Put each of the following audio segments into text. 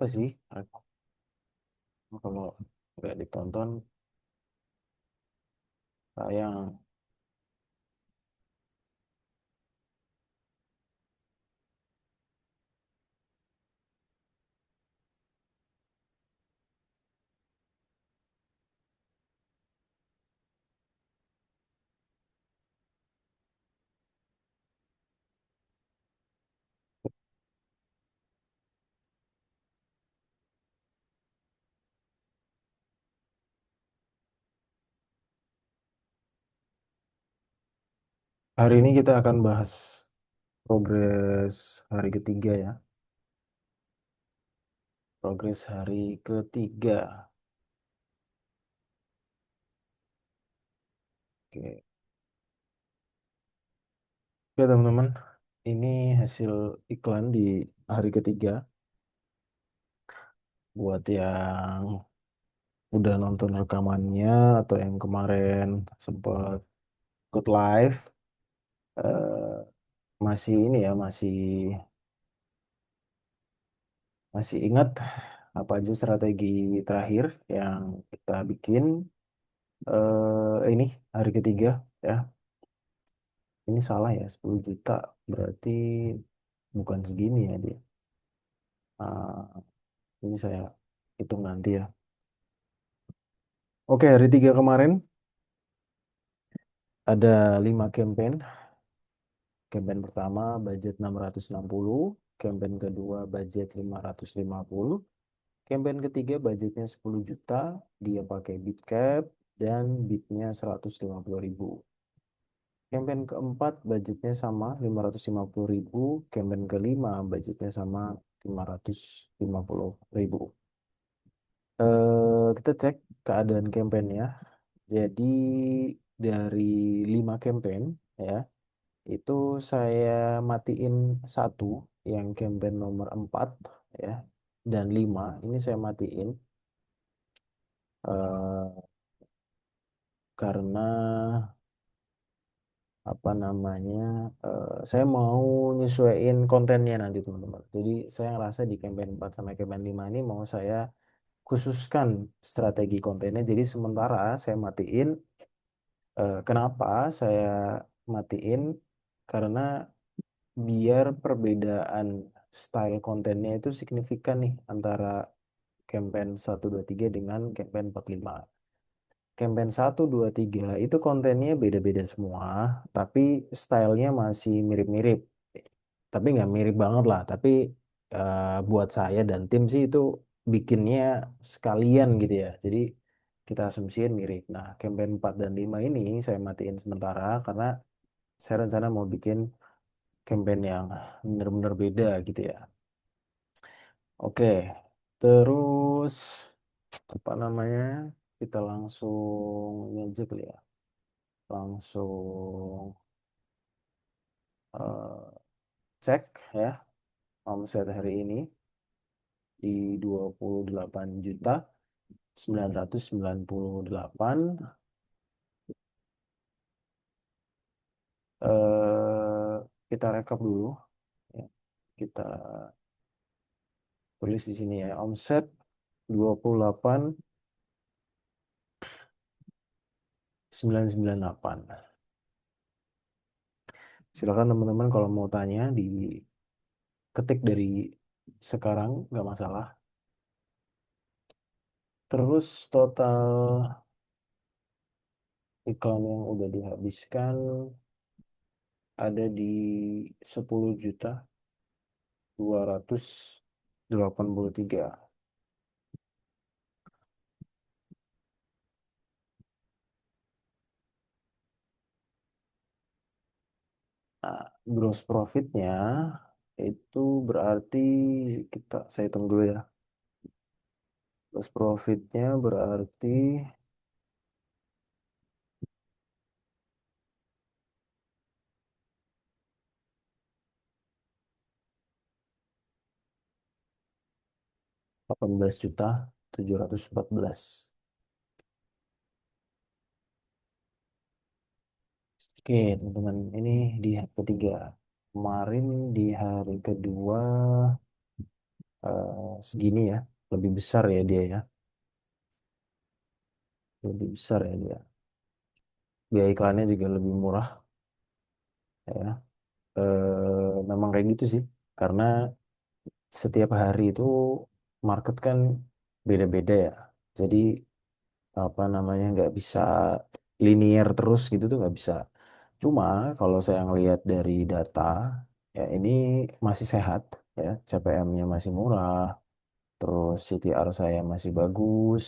apa sih? Kalau nggak ditonton sayang. Hari ini kita akan bahas progres hari ketiga ya. Progres hari ketiga. Oke, oke teman-teman. Ini hasil iklan di hari ketiga buat yang udah nonton rekamannya atau yang kemarin sempat ikut live. Masih ini ya, masih ingat apa aja strategi terakhir yang kita bikin ini hari ketiga ya. Ini salah ya, 10 juta berarti bukan segini ya dia. Ini saya hitung nanti ya. Oke, hari tiga kemarin ada 5 campaign. Campaign pertama budget 660, campaign kedua budget 550, campaign ketiga budgetnya 10 juta, dia pakai bid cap dan bidnya 150.000. Campaign keempat budgetnya sama 550.000, campaign kelima budgetnya sama 550.000. Kita cek keadaan campaignnya. Jadi dari 5 campaign ya, itu saya matiin satu yang campaign nomor 4 ya, dan 5 ini saya matiin eh, karena apa namanya, saya mau nyesuaiin kontennya nanti teman-teman. Jadi saya ngerasa di campaign 4 sama campaign 5 ini mau saya khususkan strategi kontennya. Jadi sementara saya matiin. Kenapa saya matiin? Karena biar perbedaan style kontennya itu signifikan nih antara campaign 1, 2, 3 dengan campaign 4, 5. Campaign 1, 2, 3 itu kontennya beda-beda semua, tapi stylenya masih mirip-mirip. Tapi nggak mirip banget lah, tapi buat saya dan tim sih itu bikinnya sekalian gitu ya. Jadi kita asumsiin mirip. Nah, campaign 4 dan 5 ini saya matiin sementara karena saya rencana mau bikin campaign yang benar-benar beda gitu ya. Oke, terus apa namanya? Kita langsung ngejek kali ya. Langsung eh, cek ya omset hari ini di 28.998. Kita rekap dulu ya. Kita tulis di sini ya, omset 28.998. Silakan teman-teman kalau mau tanya diketik dari sekarang nggak masalah. Terus total iklan yang udah dihabiskan ada di 10.283. Nah, gross profitnya itu berarti saya hitung dulu ya. Gross profitnya berarti 18.714. Oke, teman-teman, ini di hari ketiga. Kemarin di hari kedua segini ya, lebih besar ya dia ya, lebih besar ya dia. Biaya iklannya juga lebih murah ya. Memang kayak gitu sih, karena setiap hari itu market kan beda-beda ya. Jadi apa namanya nggak bisa linear terus gitu tuh nggak bisa. Cuma kalau saya ngelihat dari data ya ini masih sehat ya, CPM-nya masih murah, terus CTR saya masih bagus,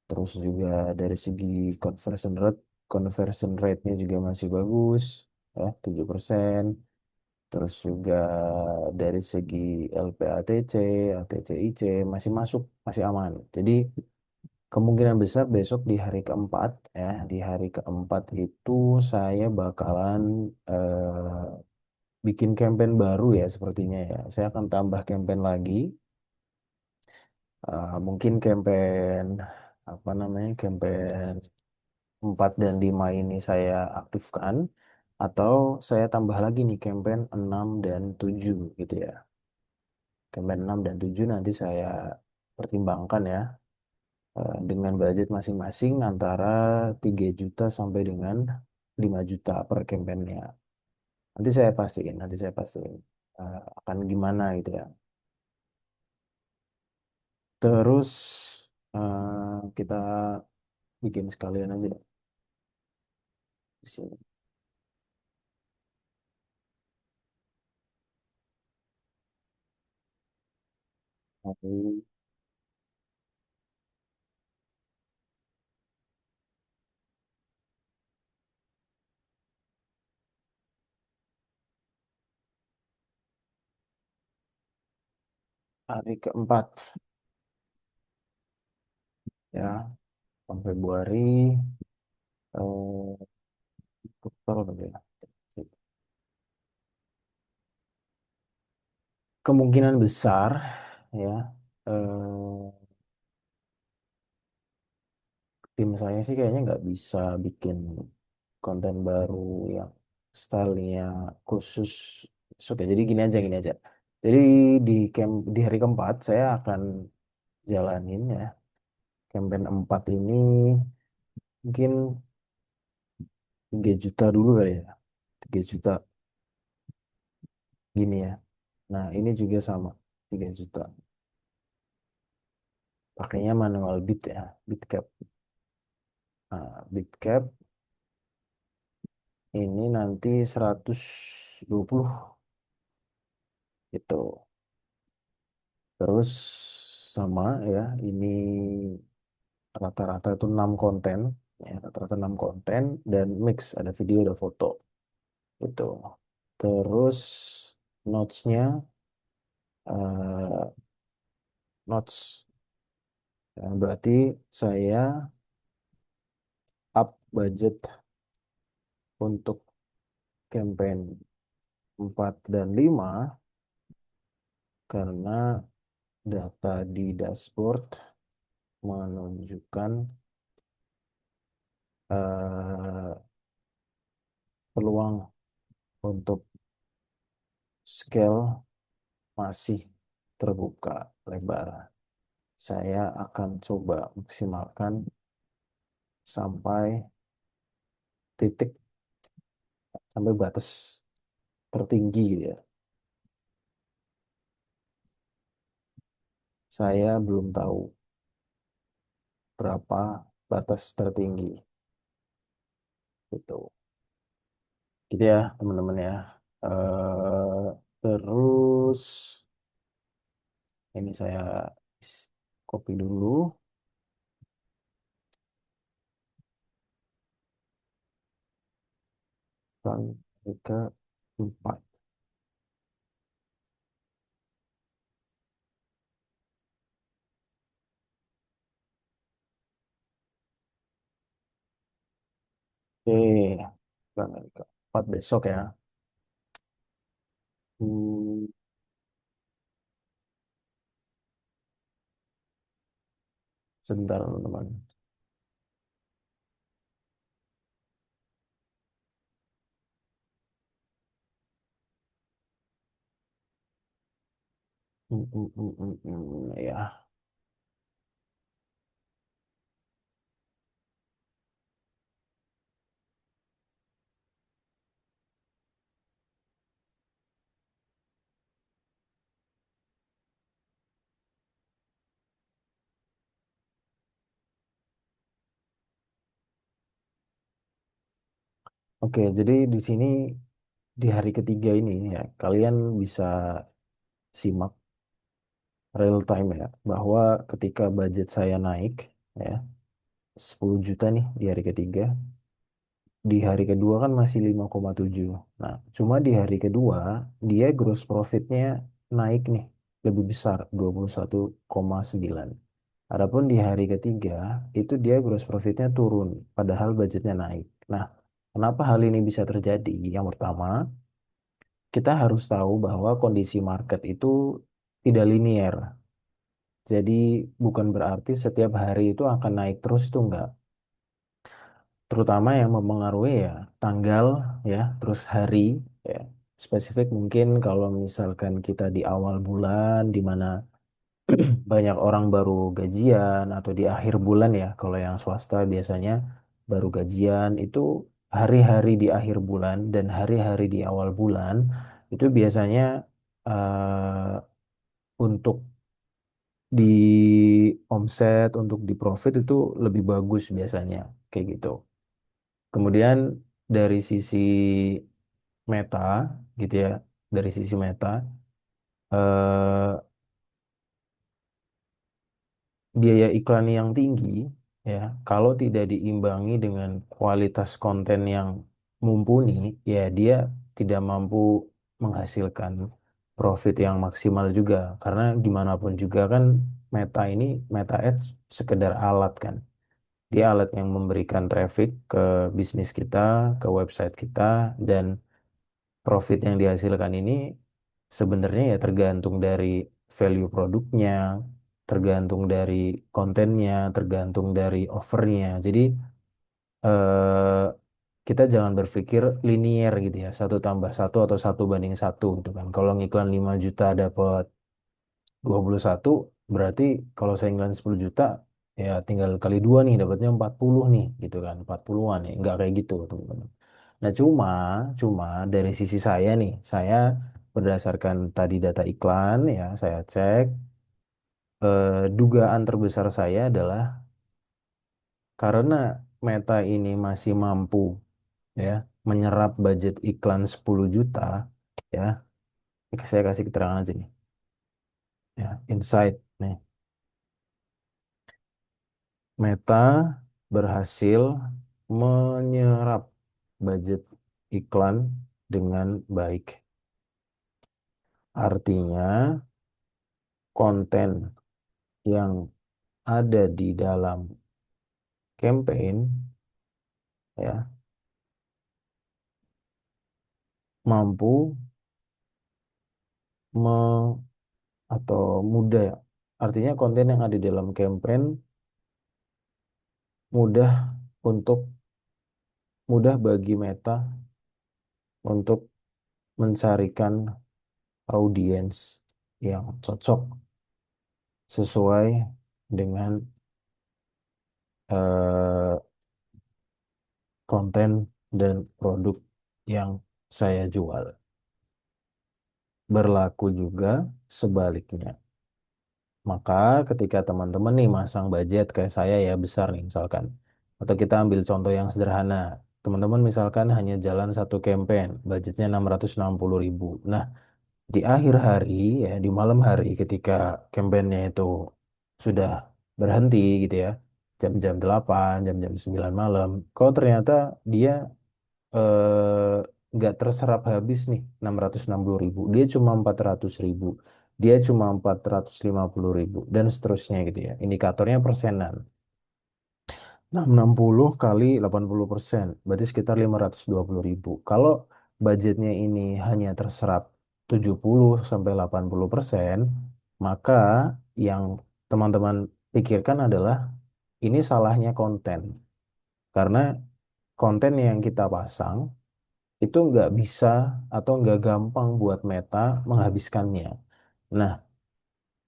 terus juga dari segi conversion rate-nya juga masih bagus ya 7%. Terus juga dari segi LPATC, ATCIC masih masuk, masih aman. Jadi kemungkinan besar besok di hari keempat ya, di hari keempat itu saya bakalan bikin campaign baru ya sepertinya ya. Saya akan tambah campaign lagi. Mungkin campaign apa namanya, campaign 4 dan 5 ini saya aktifkan atau saya tambah lagi nih campaign 6 dan 7 gitu ya. Campaign 6 dan 7 nanti saya pertimbangkan ya, dengan budget masing-masing antara 3 juta sampai dengan 5 juta per campaignnya. Nanti saya pastiin akan gimana gitu ya. Terus kita bikin sekalian aja di sini. Hari, hari keempat ya, Februari, total berapa ya? Kemungkinan besar ya, eh, tim saya sih kayaknya nggak bisa bikin konten baru yang stylenya khusus. Oke, jadi gini aja. Jadi di hari keempat saya akan jalanin ya campaign 4 ini mungkin 3 juta dulu kali ya. 3 juta gini ya. Nah, ini juga sama 3 juta. Pakainya manual bid ya, bid cap. Nah, bid cap ini nanti 120 gitu. Terus sama ya, ini rata-rata itu 6 konten, ya, rata-rata 6 konten dan mix ada video ada foto itu. Terus notes-nya, eh, notes ya, berarti saya up budget untuk campaign 4 dan 5 karena data di dashboard menunjukkan eh, peluang untuk scale masih terbuka lebar. Saya akan coba maksimalkan sampai titik, sampai batas tertinggi gitu ya. Saya belum tahu berapa batas tertinggi itu. Gitu ya teman-teman ya. Terus ini saya copy dulu. Bang ke 4. Oke, Bang ke 4 besok ya. Hmm, sebentar teman-teman. Ya, oke. Jadi di sini di hari ketiga ini ya, kalian bisa simak real time ya, bahwa ketika budget saya naik ya 10 juta nih di hari ketiga, di hari kedua kan masih 5,7. Nah, cuma di hari kedua dia gross profitnya naik nih lebih besar 21,9. Adapun di hari ketiga itu dia gross profitnya turun padahal budgetnya naik. Nah, kenapa hal ini bisa terjadi? Yang pertama, kita harus tahu bahwa kondisi market itu tidak linier. Jadi bukan berarti setiap hari itu akan naik terus, itu enggak. Terutama yang mempengaruhi ya tanggal ya, terus hari ya. Spesifik mungkin kalau misalkan kita di awal bulan di mana banyak orang baru gajian, atau di akhir bulan ya, kalau yang swasta biasanya baru gajian itu hari-hari di akhir bulan dan hari-hari di awal bulan itu biasanya untuk di omset, untuk di profit itu lebih bagus biasanya kayak gitu. Kemudian dari sisi meta gitu ya, dari sisi meta eh, biaya iklan yang tinggi ya, kalau tidak diimbangi dengan kualitas konten yang mumpuni, ya dia tidak mampu menghasilkan profit yang maksimal juga. Karena gimana pun juga kan Meta ini, Meta Ads sekedar alat kan. Dia alat yang memberikan traffic ke bisnis kita, ke website kita, dan profit yang dihasilkan ini sebenarnya ya tergantung dari value produknya, tergantung dari kontennya, tergantung dari offernya. Jadi eh, kita jangan berpikir linier gitu ya, satu tambah satu atau satu banding satu gitu kan. Kalau ngiklan 5 juta dapat 21, berarti kalau saya ngiklan 10 juta ya tinggal kali dua nih dapatnya 40 nih gitu kan, 40-an ya, nggak kayak gitu teman-teman. Nah, cuma dari sisi saya nih, saya berdasarkan tadi data iklan ya, saya cek, dugaan terbesar saya adalah karena Meta ini masih mampu ya menyerap budget iklan 10 juta ya. Saya kasih keterangan aja nih ya, insight nih. Meta berhasil menyerap budget iklan dengan baik. Artinya konten yang ada di dalam campaign ya mampu me, atau mudah ya. Artinya konten yang ada di dalam campaign mudah untuk mudah bagi Meta untuk mencarikan audiens yang cocok sesuai dengan eh, konten dan produk yang saya jual. Berlaku juga sebaliknya. Maka ketika teman-teman nih masang budget kayak saya ya besar nih misalkan. Atau kita ambil contoh yang sederhana. Teman-teman misalkan hanya jalan satu campaign, budgetnya 660.000. Nah, di akhir hari ya, di malam hari ketika campaignnya itu sudah berhenti gitu ya, jam-jam 8, jam-jam 9 malam, kalau ternyata dia eh, nggak terserap habis nih 660.000, dia cuma 400.000, dia cuma 450.000 dan seterusnya gitu ya, indikatornya persenan. 660 kali 80%, berarti sekitar 520.000. Kalau budgetnya ini hanya terserap 70 sampai 80%, maka yang teman-teman pikirkan adalah ini salahnya konten. Karena konten yang kita pasang itu nggak bisa atau nggak gampang buat Meta menghabiskannya. Nah,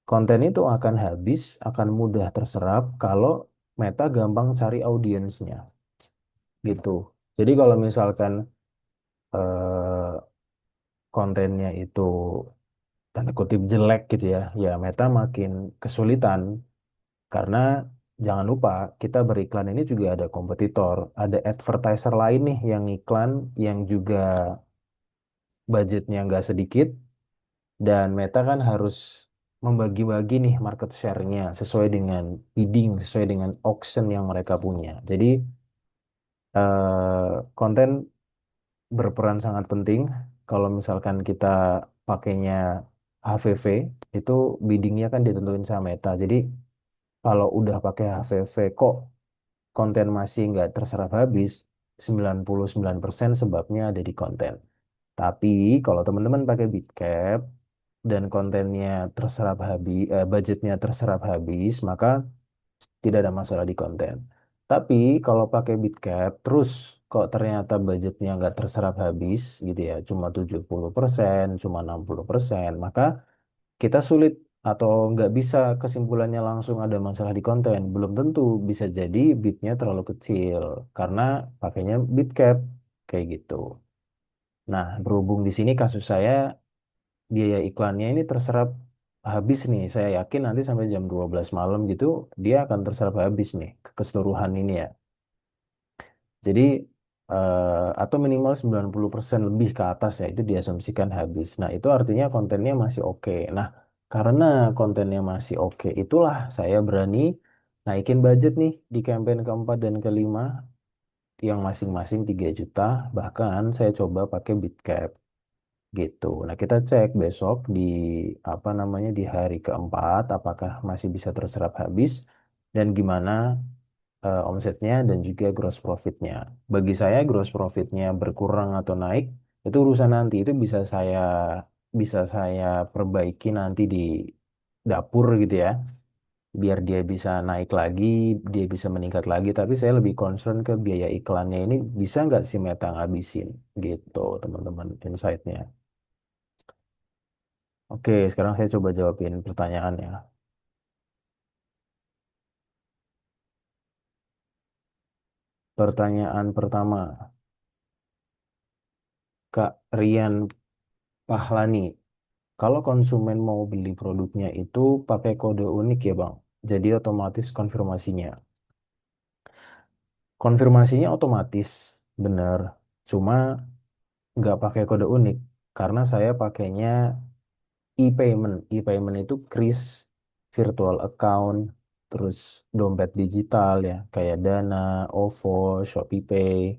Konten itu akan habis, akan mudah terserap kalau Meta gampang cari audiensnya gitu. Jadi kalau misalkan eh, kontennya itu tanda kutip jelek gitu ya, ya Meta makin kesulitan karena jangan lupa kita beriklan ini juga ada kompetitor, ada advertiser lain nih yang iklan yang juga budgetnya nggak sedikit dan Meta kan harus membagi-bagi nih market share-nya sesuai dengan bidding, sesuai dengan auction yang mereka punya. Jadi konten berperan sangat penting. Kalau misalkan kita pakainya HVV, itu biddingnya kan ditentuin sama Meta. Jadi kalau udah pakai HVV kok konten masih nggak terserap habis, 99% sebabnya ada di konten. Tapi kalau teman-teman pakai Bitcap dan kontennya terserap habis, budgetnya terserap habis, maka tidak ada masalah di konten. Tapi kalau pakai Bitcap, terus kok ternyata budgetnya nggak terserap habis gitu ya, cuma 70%, cuma 60%, maka kita sulit atau nggak bisa kesimpulannya langsung ada masalah di konten. Belum tentu, bisa jadi bitnya terlalu kecil karena pakainya Bitcap kayak gitu. Nah, berhubung di sini kasus saya biaya iklannya ini terserap habis nih. Saya yakin nanti sampai jam 12 malam gitu dia akan terserap habis nih keseluruhan ini ya. Jadi atau minimal 90% lebih ke atas ya itu diasumsikan habis. Nah, itu artinya kontennya masih oke. Nah, karena kontennya masih oke, itulah saya berani naikin budget nih di campaign keempat dan kelima yang masing-masing 3 juta. Bahkan saya coba pakai Bitcap gitu. Nah, kita cek besok di apa namanya di hari keempat apakah masih bisa terserap habis dan gimana omsetnya dan juga gross profitnya. Bagi saya gross profitnya berkurang atau naik itu urusan nanti itu bisa saya perbaiki nanti di dapur gitu ya. Biar dia bisa naik lagi, dia bisa meningkat lagi. Tapi saya lebih concern ke biaya iklannya ini bisa nggak si Meta ngabisin gitu teman-teman insight-nya. Oke, sekarang saya coba jawabin pertanyaannya. Pertanyaan pertama, Kak Rian Pahlani. Kalau konsumen mau beli produknya itu pakai kode unik ya Bang. Jadi otomatis konfirmasinya. Konfirmasinya otomatis, bener. Cuma nggak pakai kode unik. Karena saya pakainya e-payment. E-payment itu kris, virtual account, terus dompet digital ya. Kayak Dana, OVO, ShopeePay.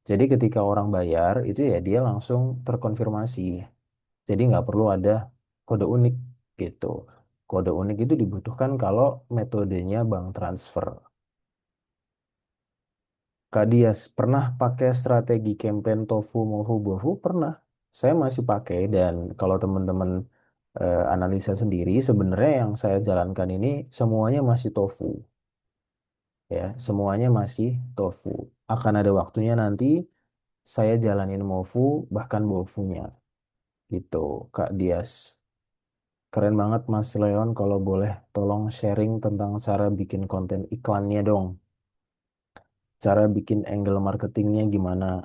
Jadi ketika orang bayar itu ya dia langsung terkonfirmasi. Jadi nggak perlu ada kode unik gitu. Kode unik itu dibutuhkan kalau metodenya bank transfer. Kak Dias, pernah pakai strategi campaign tofu mofu bofu? Pernah. Saya masih pakai dan kalau teman-teman analisa sendiri, sebenarnya yang saya jalankan ini semuanya masih tofu. Ya, semuanya masih tofu. Akan ada waktunya nanti saya jalanin mofu bahkan bofunya gitu, Kak Dias. Keren banget Mas Leon, kalau boleh tolong sharing tentang cara bikin konten iklannya dong. Cara bikin angle marketingnya gimana?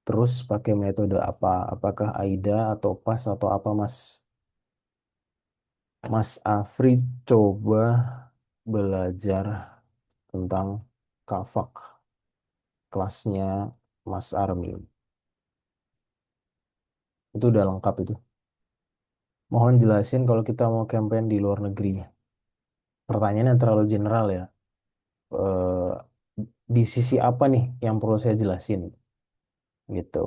Terus pakai metode apa? Apakah AIDA atau PAS atau apa Mas? Mas Afri coba belajar tentang Kavak kelasnya Mas Armi. Itu udah lengkap itu. Mohon jelasin kalau kita mau campaign di luar negeri. Pertanyaannya terlalu general ya. Eh, di sisi apa nih yang perlu saya jelasin? Gitu.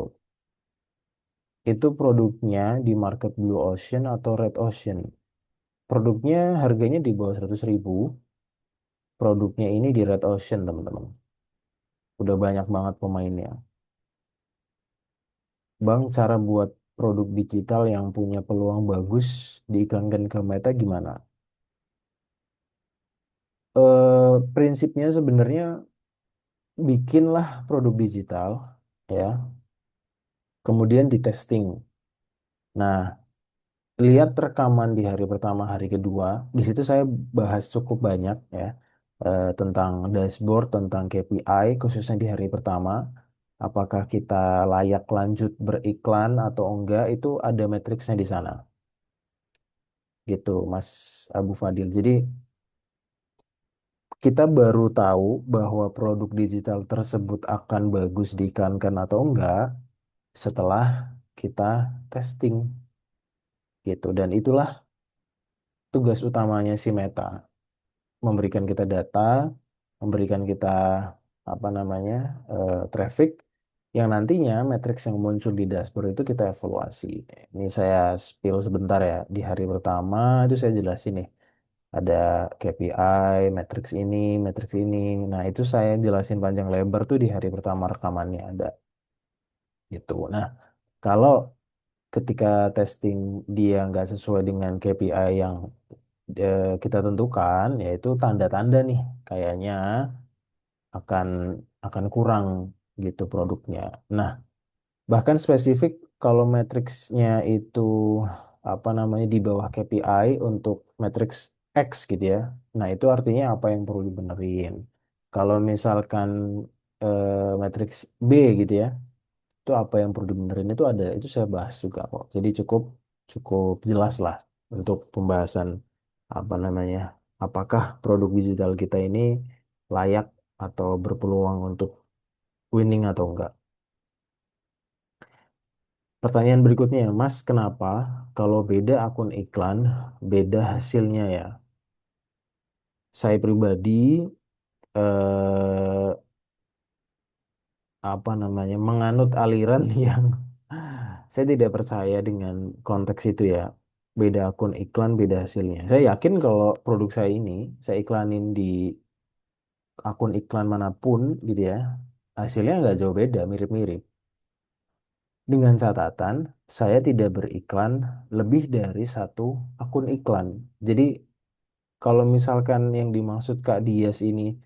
Itu produknya di market Blue Ocean atau Red Ocean. Produknya harganya di bawah 100.000. Produknya ini di Red Ocean, teman-teman. Udah banyak banget pemainnya. Bang, cara buat produk digital yang punya peluang bagus diiklankan ke Meta gimana? Prinsipnya sebenarnya bikinlah produk digital, ya. Kemudian di testing. Nah, lihat rekaman di hari pertama, hari kedua, di situ saya bahas cukup banyak ya, tentang dashboard, tentang KPI, khususnya di hari pertama. Apakah kita layak lanjut beriklan atau enggak, itu ada matriksnya di sana, gitu, Mas Abu Fadil. Jadi kita baru tahu bahwa produk digital tersebut akan bagus diiklankan atau enggak setelah kita testing, gitu. Dan itulah tugas utamanya si Meta, memberikan kita data, memberikan kita apa namanya, traffic, yang nantinya matriks yang muncul di dashboard itu kita evaluasi. Ini saya spill sebentar ya. Di hari pertama itu saya jelasin nih, ada KPI, matriks ini, matriks ini. Nah, itu saya jelasin panjang lebar tuh di hari pertama rekamannya ada gitu. Nah, kalau ketika testing dia nggak sesuai dengan KPI yang kita tentukan, yaitu tanda-tanda nih kayaknya akan kurang gitu produknya. Nah, bahkan spesifik kalau matriksnya itu apa namanya di bawah KPI untuk matriks X gitu ya. Nah, itu artinya apa yang perlu dibenerin. Kalau misalkan matriks B gitu ya, itu apa yang perlu dibenerin itu ada, itu saya bahas juga kok. Jadi cukup cukup jelas lah untuk pembahasan apa namanya, apakah produk digital kita ini layak atau berpeluang untuk winning atau enggak. Pertanyaan berikutnya, Mas, kenapa kalau beda akun iklan, beda hasilnya ya? Saya pribadi eh, apa namanya, menganut aliran yang saya tidak percaya dengan konteks itu ya. Beda akun iklan, beda hasilnya. Saya yakin kalau produk saya ini saya iklanin di akun iklan manapun gitu ya, hasilnya nggak jauh beda, mirip-mirip. Dengan catatan, saya tidak beriklan lebih dari satu akun iklan. Jadi kalau misalkan yang dimaksud Kak Dias ini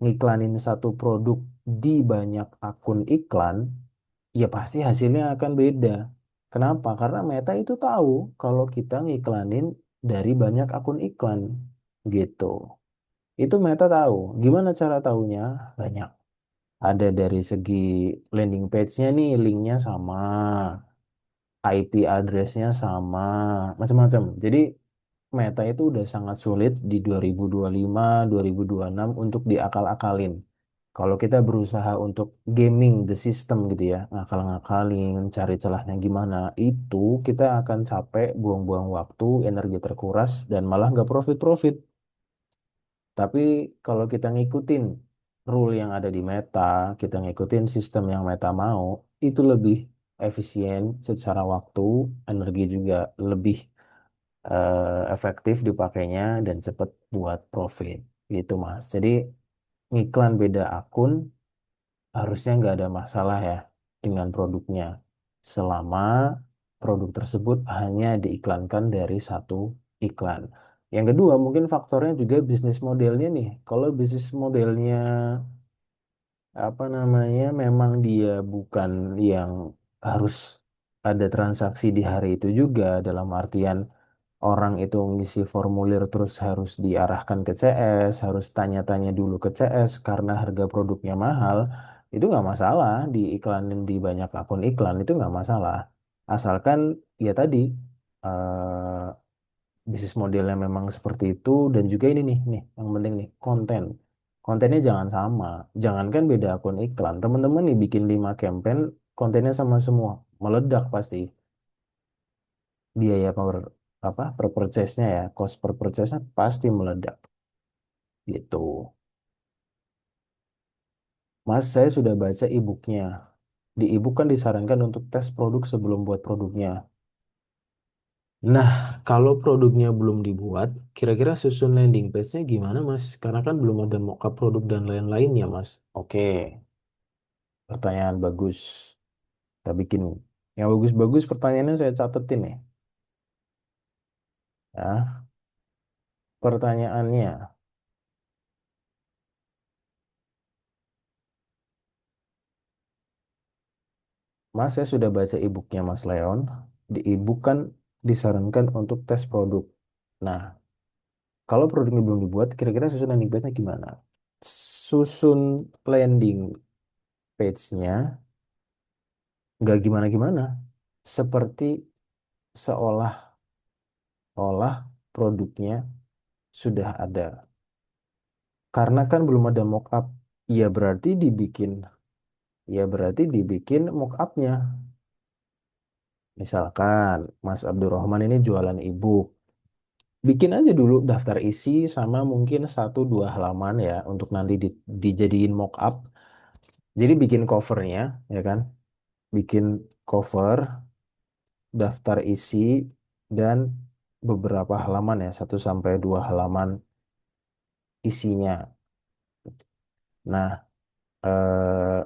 ngiklanin satu produk di banyak akun iklan, ya pasti hasilnya akan beda. Kenapa? Karena Meta itu tahu kalau kita ngiklanin dari banyak akun iklan, gitu. Itu Meta tahu. Gimana cara tahunya? Banyak. Ada dari segi landing page-nya nih, linknya sama, IP address-nya sama, macam-macam. Jadi Meta itu udah sangat sulit di 2025, 2026 untuk diakal-akalin. Kalau kita berusaha untuk gaming the system gitu ya, ngakal-ngakalin, cari celahnya gimana, itu kita akan capek, buang-buang waktu, energi terkuras, dan malah nggak profit-profit. Tapi kalau kita ngikutin rule yang ada di Meta, kita ngikutin sistem yang Meta mau, itu lebih efisien secara waktu, energi juga lebih efektif dipakainya dan cepat buat profit gitu Mas. Jadi ngiklan beda akun harusnya nggak ada masalah ya dengan produknya selama produk tersebut hanya diiklankan dari satu iklan. Yang kedua mungkin faktornya juga bisnis modelnya nih. Kalau bisnis modelnya apa namanya memang dia bukan yang harus ada transaksi di hari itu juga, dalam artian orang itu ngisi formulir terus harus diarahkan ke CS, harus tanya-tanya dulu ke CS karena harga produknya mahal, itu nggak masalah diiklanin di banyak akun iklan, itu nggak masalah. Asalkan ya tadi bisnis modelnya memang seperti itu, dan juga ini nih yang penting nih, konten. Kontennya jangan sama, jangankan beda akun iklan. Teman-teman nih bikin 5 campaign, kontennya sama semua, meledak pasti. Biaya per apa per purchase-nya ya, cost per purchase-nya pasti meledak gitu. Mas, saya sudah baca e-booknya. Di e-book kan disarankan untuk tes produk sebelum buat produknya. Nah, kalau produknya belum dibuat, kira-kira susun landing page-nya gimana, Mas? Karena kan belum ada mockup produk dan lain-lainnya, Mas. Oke, pertanyaan bagus. Kita bikin yang bagus-bagus, pertanyaannya saya catetin nih. Ya, pertanyaannya. Mas, saya sudah baca e-booknya Mas Leon. Di e-book kan disarankan untuk tes produk. Nah, kalau produknya belum dibuat, kira-kira susun landing page-nya gimana? Susun landing page-nya nggak gimana-gimana. Seperti seolah-olah produknya sudah ada. Karena kan belum ada mockup, ya berarti dibikin mockupnya. Misalkan Mas Abdurrahman ini jualan e-book. Bikin aja dulu daftar isi sama mungkin satu dua halaman ya untuk nanti dijadiin mockup. Jadi bikin covernya, ya kan? Bikin cover, daftar isi, dan beberapa halaman ya, satu sampai dua halaman isinya. Nah, eh,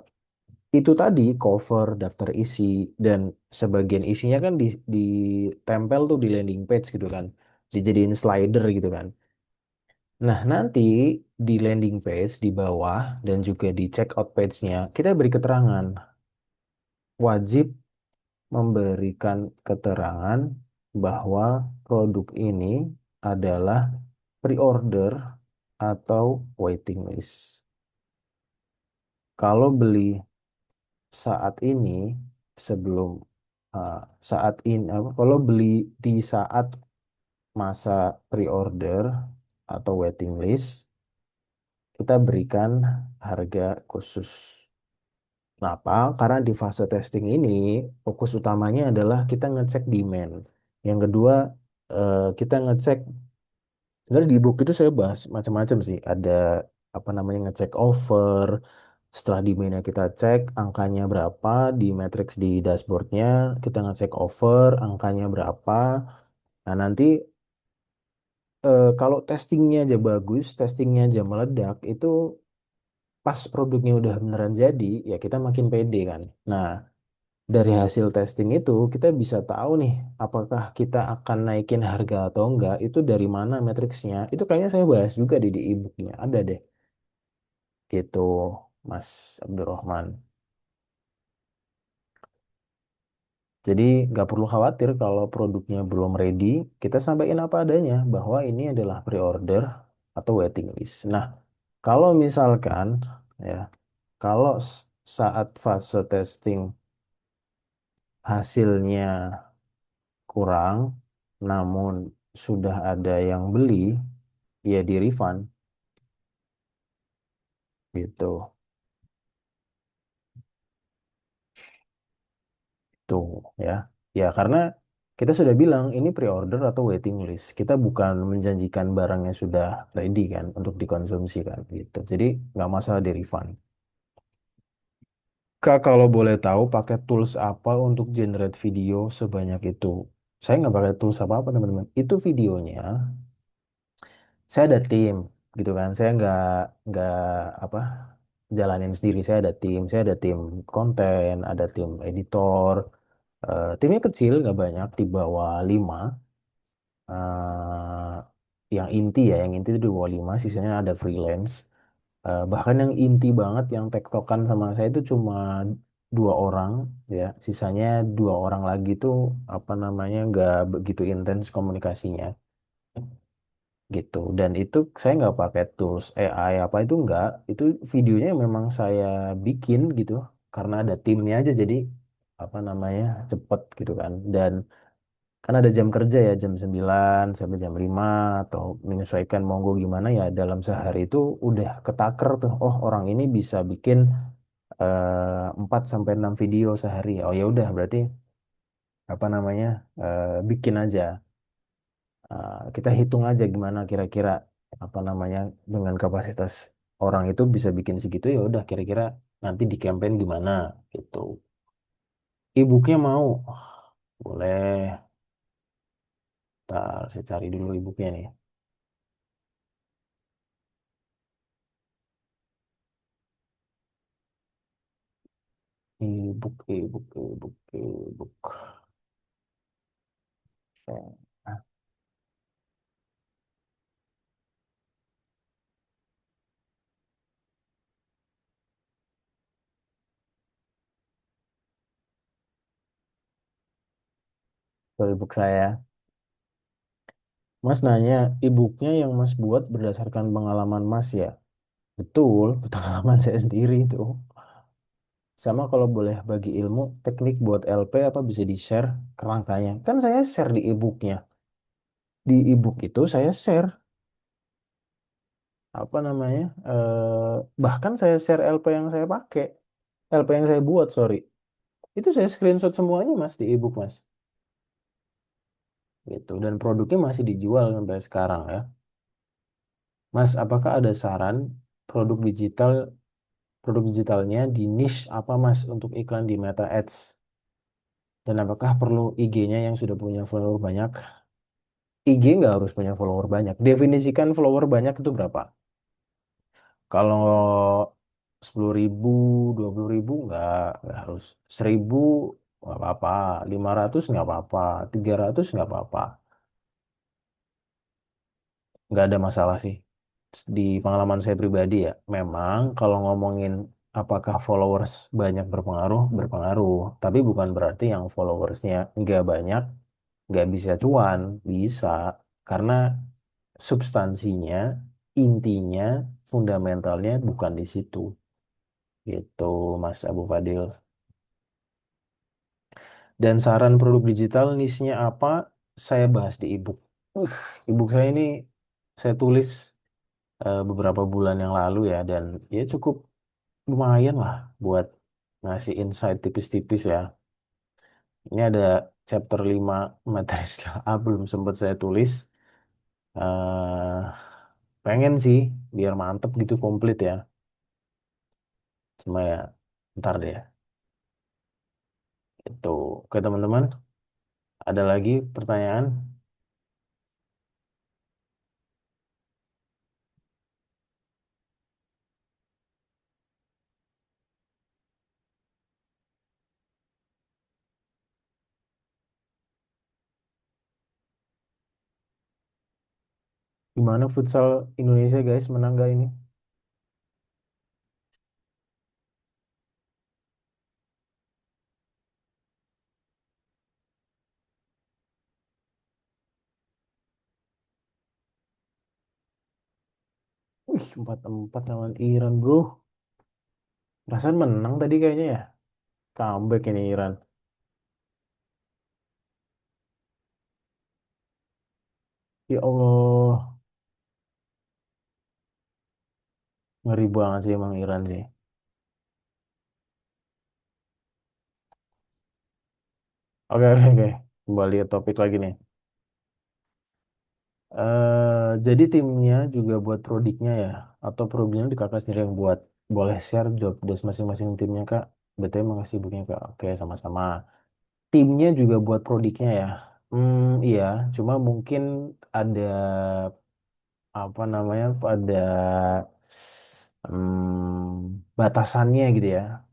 itu tadi cover, daftar isi, dan sebagian isinya kan ditempel tuh di landing page gitu kan. Dijadiin slider gitu kan. Nah, nanti di landing page di bawah dan juga di checkout page-nya, kita beri keterangan. Wajib memberikan keterangan bahwa produk ini adalah pre-order atau waiting list. Kalau beli saat ini sebelum uh, saat ini kalau beli di saat masa pre-order atau waiting list, kita berikan harga khusus. Kenapa? Karena di fase testing ini fokus utamanya adalah kita ngecek demand. Yang kedua, kita ngecek, sebenarnya di book itu saya bahas macam-macam sih. Ada apa namanya ngecek offer, setelah demandnya kita cek angkanya berapa di matrix di dashboardnya, kita ngecek offer, angkanya berapa. Nah nanti kalau testingnya aja bagus, testingnya aja meledak, itu pas produknya udah beneran jadi, ya kita makin pede kan. Nah, dari hasil testing itu kita bisa tahu nih apakah kita akan naikin harga atau enggak itu dari mana matriksnya. Itu kayaknya saya bahas juga di e-booknya. Ada deh gitu Mas Abdurrahman. Jadi nggak perlu khawatir kalau produknya belum ready. Kita sampaikan apa adanya bahwa ini adalah pre-order atau waiting list. Nah, kalau misalkan ya kalau saat fase testing hasilnya kurang, namun sudah ada yang beli, ya di refund gitu. Tuh ya. Ya karena kita sudah bilang ini pre-order atau waiting list. Kita bukan menjanjikan barangnya sudah ready kan untuk dikonsumsi kan gitu. Jadi nggak masalah di refund. Kak, kalau boleh tahu pakai tools apa untuk generate video sebanyak itu? Saya nggak pakai tools apa-apa teman-teman. Itu videonya saya ada tim gitu kan. Saya nggak apa jalanin sendiri. Saya ada tim konten, ada tim editor. Timnya kecil, nggak banyak, di bawah 5. Eh, yang inti ya, yang inti itu di bawah 5, sisanya ada freelance. Bahkan yang inti banget, yang tektokan sama saya itu cuma 2 orang ya. Sisanya 2 orang lagi tuh apa namanya nggak begitu intens komunikasinya gitu. Dan itu saya nggak pakai tools AI apa itu nggak. Itu videonya memang saya bikin gitu karena ada timnya aja jadi apa namanya cepet gitu kan. Dan kan ada jam kerja ya, jam 9 sampai jam 5 atau menyesuaikan monggo gimana ya, dalam sehari itu udah ketaker tuh. Oh, orang ini bisa bikin 4 sampai 6 video sehari. Oh ya udah berarti apa namanya? Bikin aja. Kita hitung aja gimana kira-kira apa namanya dengan kapasitas orang itu bisa bikin segitu, ya udah kira-kira nanti di campaign gimana gitu. E-booknya mau? Boleh. Ntar saya cari dulu e-booknya nih. E-book, e-book, e-book, e-book. Ah, ebook saya. Mas nanya, e-booknya yang Mas buat berdasarkan pengalaman Mas ya? Betul, pengalaman saya sendiri itu. Sama kalau boleh bagi ilmu, teknik buat LP apa bisa di-share kerangkanya? Kan saya share di e-booknya. Di e-book itu saya share, apa namanya, bahkan saya share LP yang saya pakai. LP yang saya buat, sorry. Itu saya screenshot semuanya Mas di e-book Mas. Gitu. Dan produknya masih dijual sampai sekarang ya. Mas, apakah ada saran produk digital produk digitalnya di niche apa Mas untuk iklan di Meta Ads? Dan apakah perlu IG-nya yang sudah punya follower banyak? IG nggak harus punya follower banyak. Definisikan follower banyak itu berapa? Kalau 10.000, 20.000 nggak harus. 1.000 nggak apa-apa, 500 nggak apa-apa, 300 nggak apa-apa. Nggak ada masalah sih. Di pengalaman saya pribadi ya, memang kalau ngomongin apakah followers banyak berpengaruh, berpengaruh. Tapi bukan berarti yang followersnya nggak banyak, nggak bisa cuan. Bisa. Karena substansinya, intinya, fundamentalnya bukan di situ. Gitu, Mas Abu Fadil. Dan saran produk digital, niche-nya apa, saya bahas di ebook. Uh, ebook saya ini saya tulis beberapa bulan yang lalu ya, dan ya cukup lumayan lah buat ngasih insight tipis-tipis ya. Ini ada chapter 5 materi skill A belum sempat saya tulis. eh Pengen sih biar mantep gitu komplit ya. Cuma ya ntar deh ya. Itu ke teman-teman. Ada lagi pertanyaan? Gimana futsal Indonesia guys menang gak ini? Wih, 4-4 lawan Iran bro. Perasaan menang tadi kayaknya ya. Comeback ini Iran. Ya Allah. Ngeri banget sih emang Iran sih. Oke, oke, oke. Kembali ke topik lagi nih. Jadi timnya juga buat prodiknya ya? Atau produknya di kakak sendiri yang buat? Boleh share job desk masing-masing timnya kak? BTW makasih bukunya kak. Oke, sama-sama. Timnya juga buat prodiknya ya? Iya. Cuma mungkin ada apa namanya? Ada batasannya gitu ya.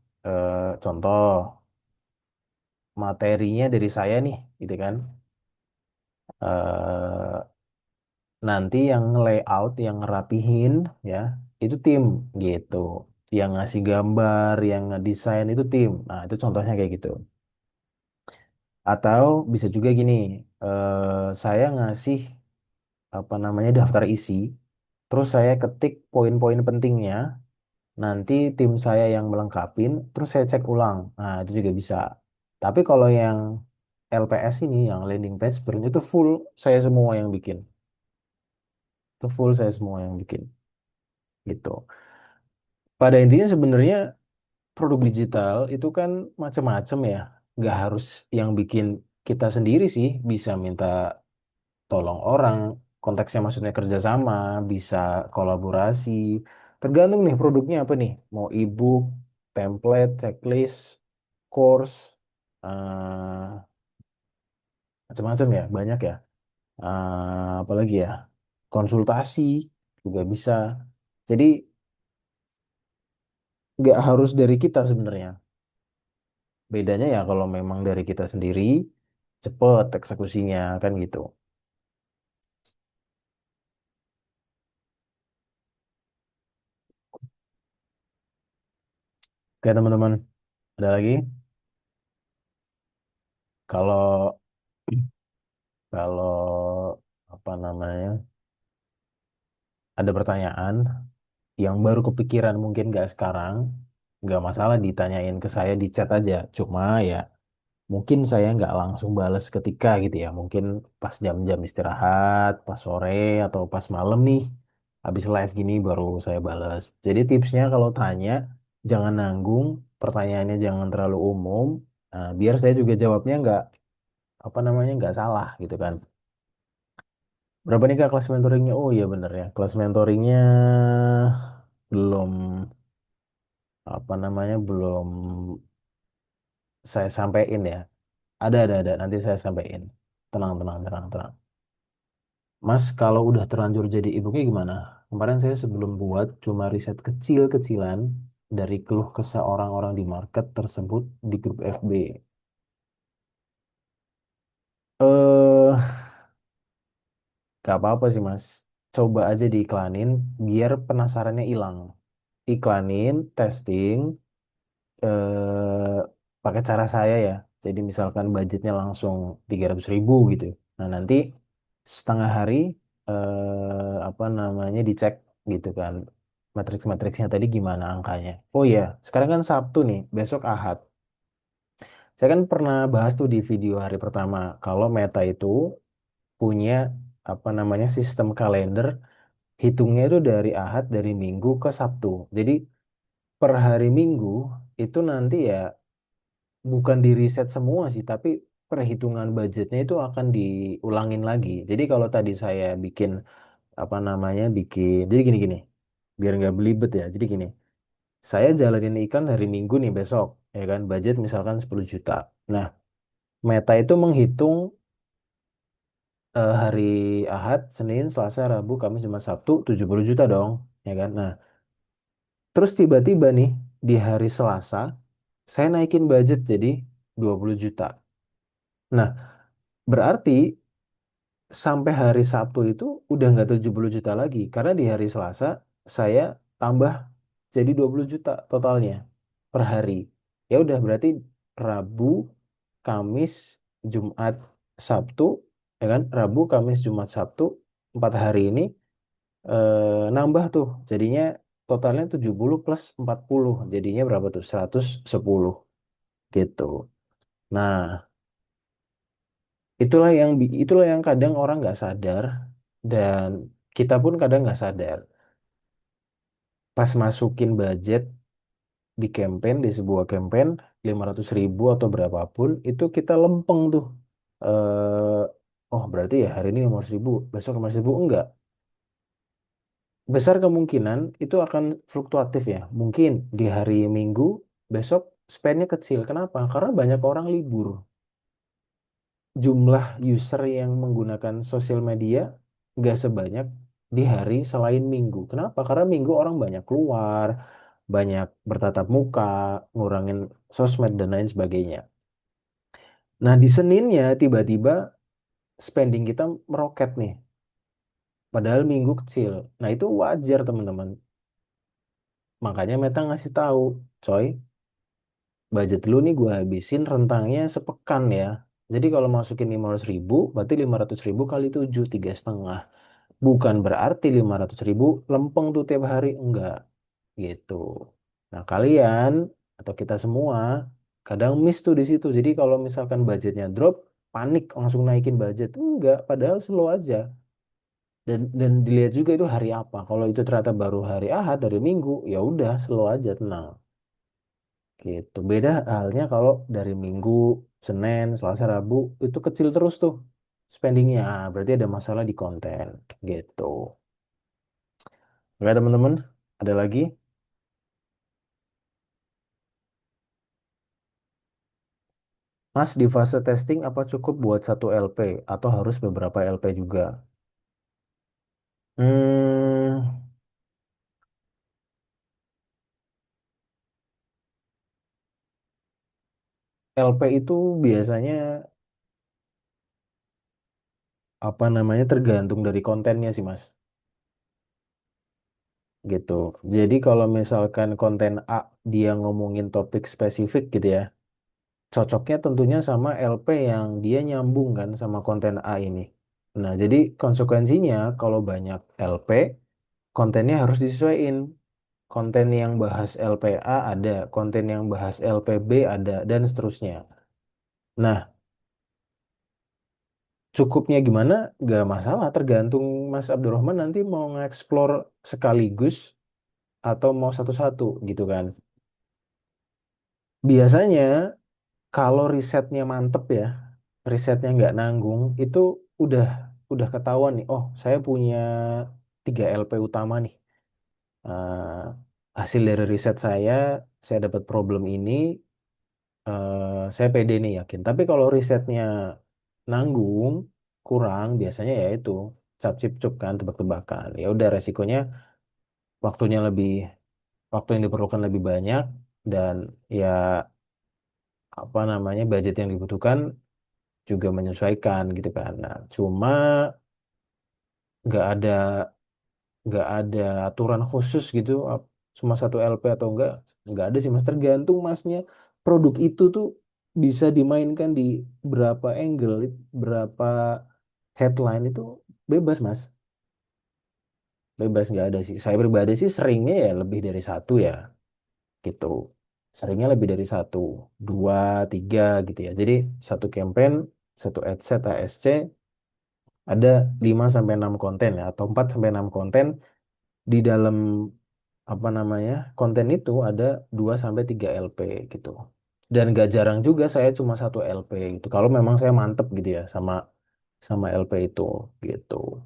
Contoh materinya dari saya nih, gitu kan? eh Nanti yang layout, yang ngerapihin ya, itu tim gitu. Yang ngasih gambar, yang ngedesain itu tim. Nah, itu contohnya kayak gitu. Atau bisa juga gini, saya ngasih apa namanya daftar isi, terus saya ketik poin-poin pentingnya, nanti tim saya yang melengkapin, terus saya cek ulang. Nah, itu juga bisa. Tapi kalau yang LPS ini, yang landing page sprint itu full saya semua yang bikin. Itu full saya semua yang bikin. Gitu. Pada intinya sebenarnya produk digital itu kan macam-macam ya. Nggak harus yang bikin kita sendiri sih. Bisa minta tolong orang. Konteksnya maksudnya kerjasama. Bisa kolaborasi. Tergantung nih produknya apa nih. Mau ebook, template, checklist, course, eh, macam-macam ya. Banyak ya. Apalagi ya. Konsultasi juga bisa. Jadi nggak harus dari kita sebenarnya. Bedanya ya kalau memang dari kita sendiri cepet eksekusinya kan gitu. Oke teman-teman, ada lagi? Kalau Kalau apa namanya ada pertanyaan yang baru kepikiran mungkin nggak sekarang, nggak masalah ditanyain ke saya di chat aja. Cuma ya mungkin saya nggak langsung bales ketika gitu ya. Mungkin pas jam-jam istirahat, pas sore atau pas malam nih, habis live gini baru saya bales. Jadi tipsnya kalau tanya jangan nanggung, pertanyaannya jangan terlalu umum. Nah, biar saya juga jawabnya nggak apa namanya nggak salah gitu kan. Berapa nih Kak kelas mentoringnya? Oh iya bener ya. Kelas mentoringnya belum apa namanya belum saya sampaikan ya. Ada. Nanti saya sampaikan. Tenang, tenang, tenang, tenang. Mas, kalau udah terlanjur jadi ibunya gimana? Kemarin saya sebelum buat cuma riset kecil-kecilan dari keluh kesah orang-orang di market tersebut di grup FB. Eh, gak apa-apa sih Mas. Coba aja diiklanin biar penasarannya hilang. Iklanin, testing, pakai cara saya ya. Jadi misalkan budgetnya langsung 300.000 gitu. Nah nanti setengah hari apa namanya dicek gitu kan. Matriks-matriksnya tadi gimana angkanya. Oh iya, sekarang kan Sabtu nih, besok Ahad. Saya kan pernah bahas tuh di video hari pertama kalau Meta itu punya apa namanya sistem kalender hitungnya itu dari Ahad dari Minggu ke Sabtu. Jadi per hari Minggu itu nanti ya bukan di reset semua sih, tapi perhitungan budgetnya itu akan diulangin lagi. Jadi kalau tadi saya bikin apa namanya jadi gini-gini, biar nggak belibet ya. Jadi gini, saya jalanin ikan hari Minggu nih besok, ya kan, budget misalkan 10 juta. Nah, Meta itu menghitung hari Ahad, Senin, Selasa, Rabu, Kamis, Jumat, Sabtu 70 juta dong, ya kan. Nah, terus tiba-tiba nih di hari Selasa saya naikin budget jadi 20 juta. Nah, berarti sampai hari Sabtu itu udah nggak 70 juta lagi karena di hari Selasa saya tambah jadi 20 juta totalnya per hari. Ya udah berarti Rabu, Kamis, Jumat, Sabtu ya kan? Rabu, Kamis, Jumat, Sabtu 4 hari ini nambah tuh jadinya totalnya 70 plus 40 jadinya berapa tuh? 110 gitu. Nah, itulah yang kadang orang nggak sadar dan kita pun kadang nggak sadar. Pas masukin budget di campaign di sebuah campaign 500.000 atau berapapun itu kita lempeng tuh. Oh berarti ya hari ini 500.000, besok 500.000 enggak. Besar kemungkinan itu akan fluktuatif ya. Mungkin di hari Minggu besok spendnya kecil. Kenapa? Karena banyak orang libur. Jumlah user yang menggunakan sosial media nggak sebanyak di hari selain Minggu. Kenapa? Karena Minggu orang banyak keluar, banyak bertatap muka, ngurangin sosmed dan lain sebagainya. Nah, di Seninnya tiba-tiba spending kita meroket nih, padahal Minggu kecil. Nah, itu wajar teman-teman. Makanya Meta ngasih tahu, coy, budget lu nih gue habisin rentangnya sepekan ya. Jadi kalau masukin 500.000, berarti 500.000 kali 7, 3,5. Bukan berarti 500.000 lempeng tuh tiap hari, enggak gitu. Nah kalian atau kita semua kadang miss tuh di situ. Jadi kalau misalkan budgetnya drop, panik langsung naikin budget. Enggak, padahal slow aja. Dan dilihat juga itu hari apa. Kalau itu ternyata baru hari Ahad dari Minggu, ya udah slow aja tenang. Gitu. Beda halnya kalau dari Minggu, Senin, Selasa, Rabu itu kecil terus tuh spendingnya. Ah, berarti ada masalah di konten gitu. Oke teman-teman, ada lagi? Mas di fase testing apa cukup buat satu LP atau harus beberapa LP juga? Hmm, LP itu biasanya apa namanya tergantung dari kontennya sih Mas. Gitu. Jadi kalau misalkan konten A dia ngomongin topik spesifik gitu ya. cocoknya tentunya sama LP yang dia nyambung kan sama konten A ini. Nah, jadi konsekuensinya kalau banyak LP, kontennya harus disesuaikan. Konten yang bahas LPA ada, konten yang bahas LPB ada, dan seterusnya. Nah, cukupnya gimana? Gak masalah, tergantung Mas Abdurrahman nanti mau nge-explore sekaligus atau mau satu-satu gitu kan. Biasanya kalau risetnya mantep ya, risetnya nggak nanggung, itu udah udah ketahuan nih. Oh, saya punya 3 LP utama nih. Eh, hasil dari riset saya dapat problem ini, saya pede nih yakin. Tapi kalau risetnya nanggung, kurang, biasanya ya itu cap cip cup kan tebak-tebakan. Ya udah resikonya waktunya lebih waktu yang diperlukan lebih banyak dan ya apa namanya budget yang dibutuhkan juga menyesuaikan gitu kan. Nah, cuma nggak ada nggak ada aturan khusus gitu cuma satu LP atau nggak ada sih mas tergantung masnya produk itu tuh bisa dimainkan di berapa angle berapa headline itu bebas mas bebas nggak ada sih saya pribadi sih seringnya ya lebih dari satu ya gitu seringnya lebih dari satu dua tiga gitu ya jadi satu campaign satu adset ASC ada 5 sampai 6 konten ya atau 4 sampai 6 konten di dalam apa namanya konten itu ada 2 sampai 3 LP gitu. Dan gak jarang juga saya cuma satu LP gitu. Kalau memang saya mantep gitu ya sama sama LP itu gitu.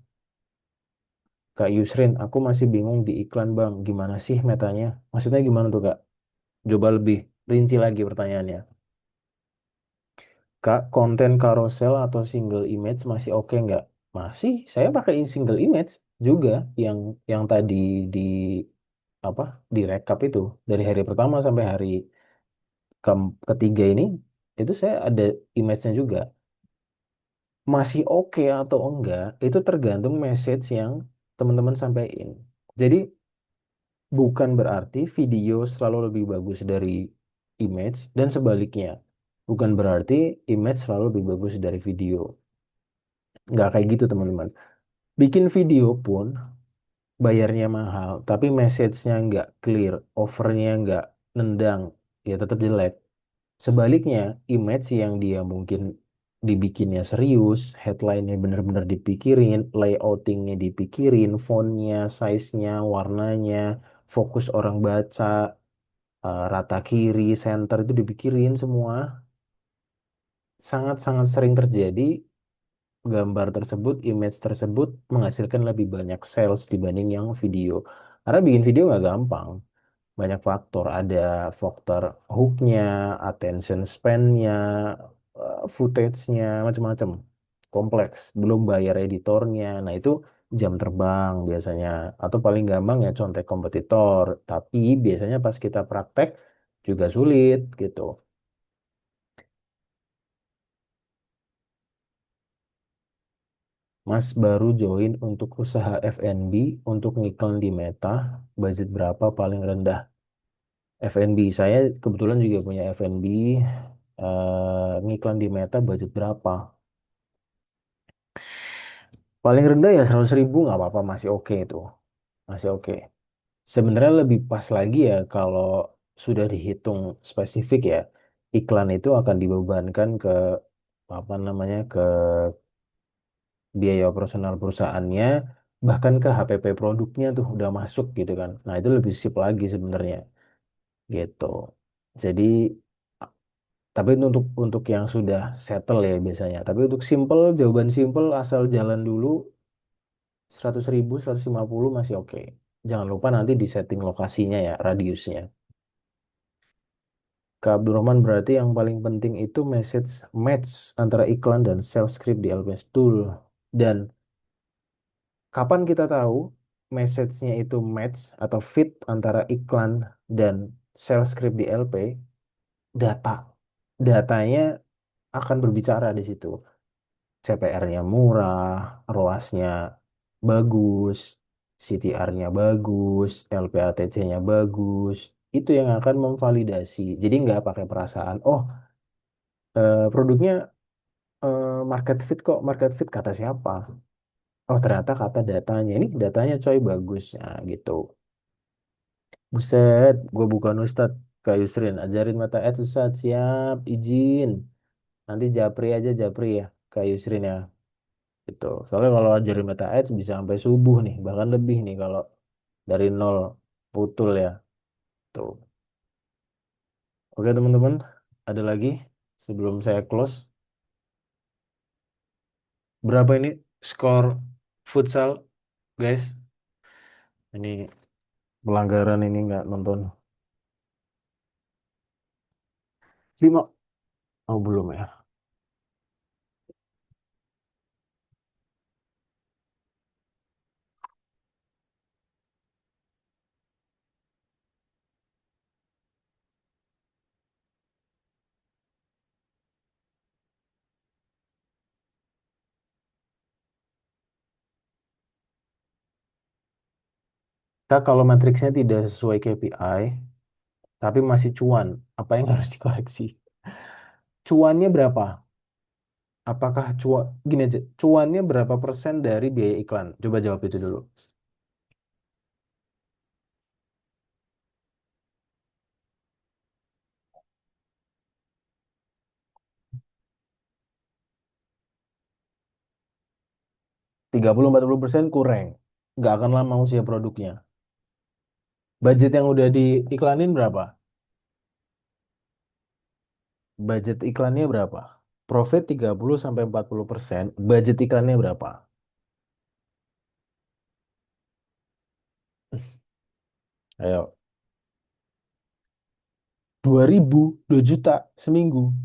Kak Yusrin, aku masih bingung di iklan Bang. Gimana sih metanya? Maksudnya gimana tuh Kak? Coba lebih rinci lagi pertanyaannya. Kak, konten carousel atau single image masih oke nggak? Masih, saya pakai single image juga yang tadi di apa di rekap itu dari hari pertama sampai hari ketiga ini itu saya ada image-nya juga. Masih oke atau enggak itu tergantung message yang teman-teman sampaikan. Jadi bukan berarti video selalu lebih bagus dari image dan sebaliknya. Bukan berarti image selalu lebih bagus dari video. Nggak kayak gitu teman-teman. Bikin video pun bayarnya mahal, tapi message-nya nggak clear, overnya nggak nendang, ya tetap jelek. Sebaliknya, image yang dia mungkin dibikinnya serius, headline-nya benar-benar dipikirin, layoutingnya dipikirin, fontnya, size-nya, warnanya, fokus orang baca, rata kiri, center itu dipikirin semua. Sangat-sangat sering terjadi gambar tersebut, image tersebut menghasilkan lebih banyak sales dibanding yang video. Karena bikin video nggak gampang. Banyak faktor, ada faktor hooknya, attention span-nya, footage-nya, macam-macam. Kompleks. Belum bayar editornya. Nah itu jam terbang biasanya. Atau paling gampang ya contek kompetitor. Tapi biasanya pas kita praktek juga sulit gitu. Mas baru join untuk usaha F&B untuk ngiklan di Meta, budget berapa paling rendah? F&B, saya kebetulan juga punya F&B, ngiklan di Meta budget berapa? Paling rendah ya 100.000 nggak apa-apa, masih oke itu, masih oke. Sebenarnya lebih pas lagi ya kalau sudah dihitung spesifik ya, iklan itu akan dibebankan ke apa namanya ke biaya operasional perusahaannya bahkan ke HPP produknya tuh udah masuk gitu kan. Nah, itu lebih sip lagi sebenarnya gitu. Jadi tapi itu untuk yang sudah settle ya biasanya. Tapi untuk simple jawaban simple asal jalan dulu 100.000 150 masih oke. Jangan lupa nanti di setting lokasinya ya radiusnya. Ke Abdurrahman berarti yang paling penting itu message match antara iklan dan sales script di LPS tool. Dan kapan kita tahu message-nya itu match atau fit antara iklan dan sales script di LP? Data. Datanya akan berbicara di situ. CPR-nya murah, ROAS-nya bagus, CTR-nya bagus, LPATC-nya bagus. Itu yang akan memvalidasi. Jadi nggak pakai perasaan, oh Produknya market fit kok, market fit kata siapa? Oh ternyata kata datanya, ini datanya coy bagus, nah, gitu. Buset, gue bukan Ustadz Kak Yusrin, ajarin mata Ustadz, siap, izin. Nanti Japri aja Japri ya, Kak Yusrin ya. Gitu. Soalnya kalau ajarin meta ads bisa sampai subuh nih, bahkan lebih nih kalau dari nol putul ya. Tuh. Oke teman-teman, ada lagi sebelum saya close. Berapa ini skor futsal, guys? Ini pelanggaran ini nggak nonton. 5. Oh belum ya. Kak, kalau matriksnya tidak sesuai KPI, tapi masih cuan, apa yang harus dikoreksi? Cuannya berapa? Apakah cuan, gini aja, cuannya berapa persen dari biaya iklan? Coba jawab itu dulu. 30-40% kurang. Nggak akan lama usia produknya. Budget yang udah diiklanin berapa? Budget iklannya berapa? Profit 30-40%. Budget iklannya berapa? Ayo, 2.000, 2 juta seminggu.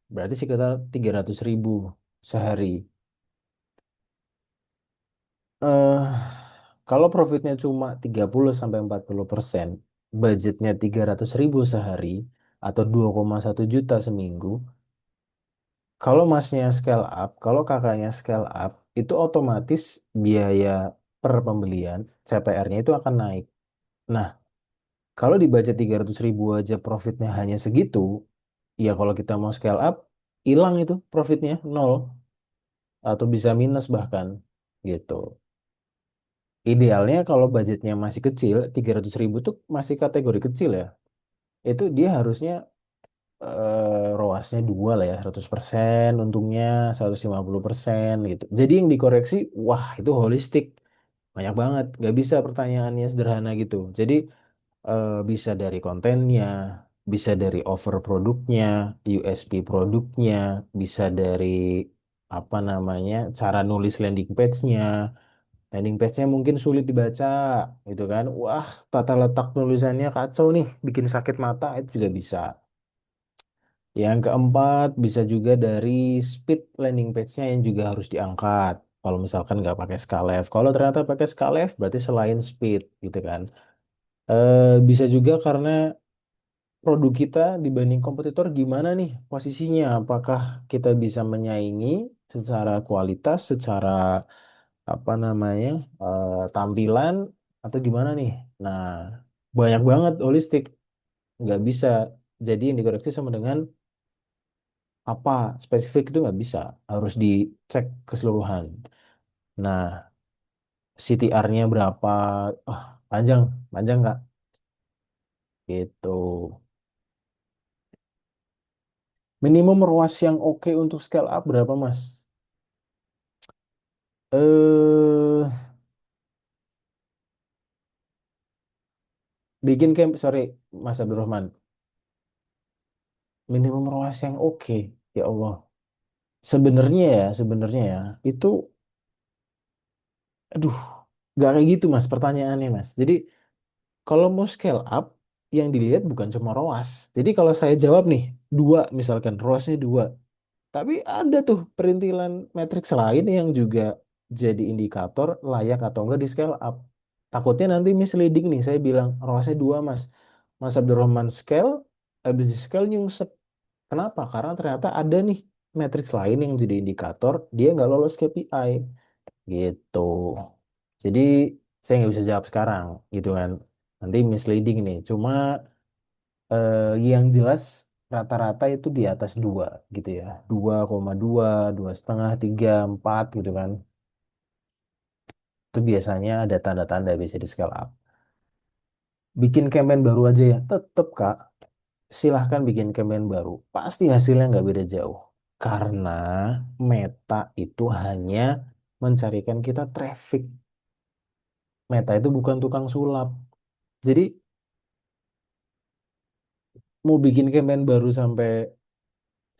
Berarti sekitar 300.000 sehari. eh Kalau profitnya cuma 30-40%, budgetnya 300.000 sehari atau 2,1 juta seminggu, kalau masnya scale up, kalau kakaknya scale up, itu otomatis biaya per pembelian CPR-nya itu akan naik. Nah, kalau dibaca 300.000 aja profitnya hanya segitu, ya kalau kita mau scale up, hilang itu profitnya, nol. Atau bisa minus bahkan, gitu. Idealnya kalau budgetnya masih kecil, 300.000 tuh masih kategori kecil ya. Itu dia harusnya ROAS-nya 2 lah ya, 100%, untungnya 150% gitu. Jadi yang dikoreksi, wah itu holistik, banyak banget. Gak bisa pertanyaannya sederhana gitu. Jadi bisa dari kontennya, bisa dari offer produknya, USP produknya, bisa dari apa namanya, cara nulis landing page-nya. Landing page-nya mungkin sulit dibaca, gitu kan. Wah, tata letak tulisannya kacau nih, bikin sakit mata, itu juga bisa. Yang keempat, bisa juga dari speed landing page-nya yang juga harus diangkat. Kalau misalkan nggak pakai Skalev. Kalau ternyata pakai Skalev, berarti selain speed, gitu kan. Bisa juga karena produk kita dibanding kompetitor gimana nih posisinya? Apakah kita bisa menyaingi secara kualitas, secara apa namanya, tampilan, atau gimana nih? Nah, banyak banget holistik. Nggak bisa. Jadi yang dikoreksi sama dengan apa spesifik itu nggak bisa, harus dicek keseluruhan. Nah, CTR-nya berapa? Oh, panjang, panjang nggak? Gitu. Minimum ruas yang oke untuk scale up berapa, Mas? Eh, Bikin camp, sorry, Mas Abdurrahman. Minimum ruas yang oke, ya Allah. Sebenarnya ya, itu, aduh, nggak kayak gitu, Mas. Pertanyaannya, Mas. Jadi kalau mau scale up, yang dilihat bukan cuma ROAS. Jadi kalau saya jawab nih, dua misalkan, ROASnya dua. Tapi ada tuh perintilan matriks lain yang juga jadi indikator layak atau enggak di scale up. Takutnya nanti misleading nih, saya bilang ROASnya dua mas. Mas Abdurrahman scale, habis di scale nyungsep. Kenapa? Karena ternyata ada nih matriks lain yang jadi indikator, dia nggak lolos KPI. Gitu. Jadi saya nggak bisa jawab sekarang gitu kan. Nanti misleading nih. Cuma yang jelas rata-rata itu di atas dua gitu ya, 2,2, 2,5, 3, 4 gitu kan. Itu biasanya ada tanda-tanda bisa di scale up. Bikin campaign baru aja ya, tetep Kak, silahkan bikin campaign baru. Pasti hasilnya nggak beda jauh. Karena Meta itu hanya mencarikan kita traffic. Meta itu bukan tukang sulap. Jadi mau bikin campaign baru sampai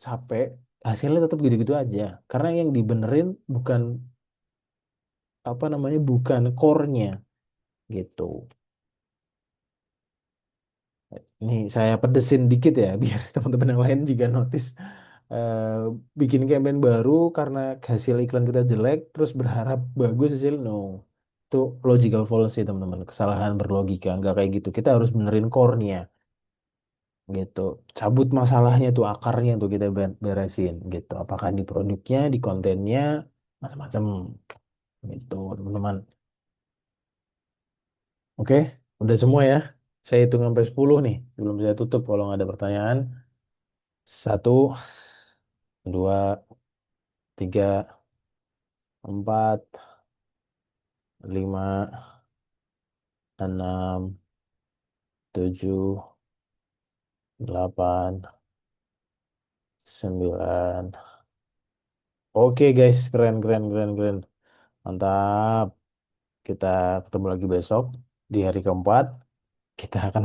capek, hasilnya tetap gitu-gitu aja. Karena yang dibenerin bukan apa namanya, bukan core-nya gitu. Nih saya pedesin dikit ya biar teman-teman yang lain juga notice. Eh, Bikin campaign baru karena hasil iklan kita jelek terus berharap bagus hasil, no. Itu logical fallacy teman-teman, kesalahan berlogika, nggak kayak gitu. Kita harus benerin core-nya gitu. Cabut masalahnya tuh, akarnya tuh kita beresin gitu. Apakah di produknya, di kontennya, macam-macam gitu teman-teman. Oke, udah semua ya. Saya hitung sampai 10 nih. Belum saya tutup kalau nggak ada pertanyaan. Satu, dua, tiga, empat, lima, enam, tujuh, delapan, sembilan. Oke guys, keren, keren, keren, keren. Mantap. Kita ketemu lagi besok di hari keempat. Kita akan